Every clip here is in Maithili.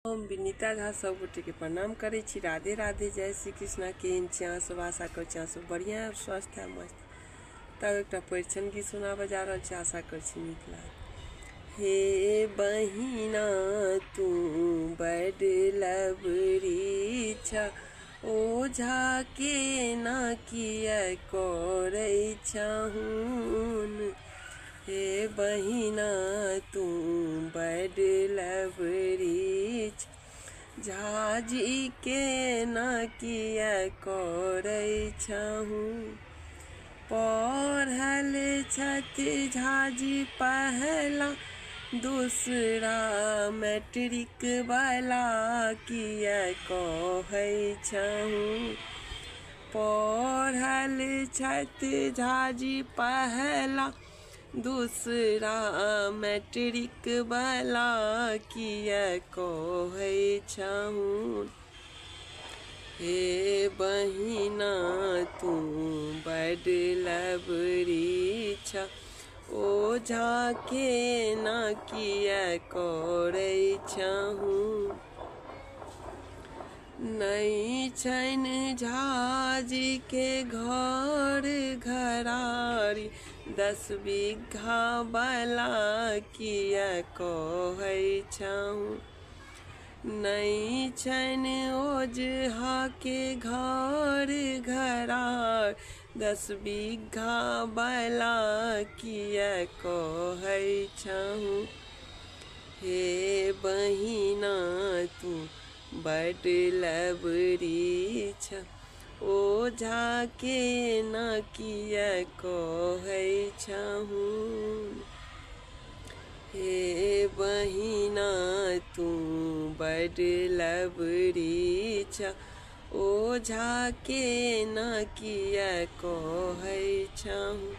हम विनीता झा सब गोटे के प्रणाम करे छी। राधे राधे, जय श्री कृष्णा। केहन छी अहाँ सब? आशा कर छी अहाँ सब बढ़िया है, स्वस्थ है, मस्त। तब एक परिचन गीत सुनाबे जा रहा है, आशा कर छी नीक लागत। हे बहिना तू बड लबरी छ, ओझा के ना किया करे छहुन। हे बहिना तू बड लबरी छ, झाजी के ना किया करे छहु। पढ़ल छथि झाजी पहला दूसरा मैट्रिक वाला, किया कहे छहु। पढ़ल छथि झाजी पहला दूसरा मैट्रिक वाला, किया कहे छहु। हे बहिना तू बड लबरी छ, ओझा के ना किया करे छहु। नहीं छन झाजी के घर घरारी, 10 बीघा वाला, किया कहे छहु। नहीं छन ओझा के घर घरार, 10 बीघा वाला, किया कहे छहु। हे बहिना तू बड लबरी छ, ओझा के ना किया कहे छहु। हे बहिना तू बड लबरी छ, ओझा के ना किया कहे छहु।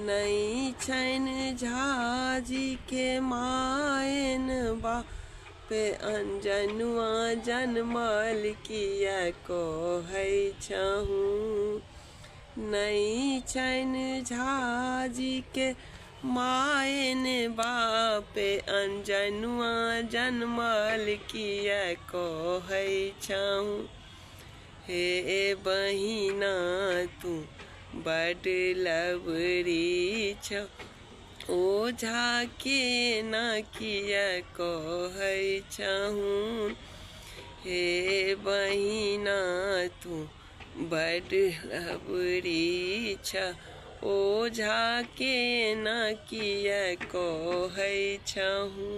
नहीं छन झाजी के मायन बापे अंजनुआ जनमल, किया कहे छहु। नहीं छन झाजी के मायन बापे अंजनुआ जनमल, किया कहे छहु। हे बहिना तू बड लबरी छ, ओझा के ना किया कहे छहु। हे बहिना तू बड लबरी छ, ओझा के ना किया कहे छहु।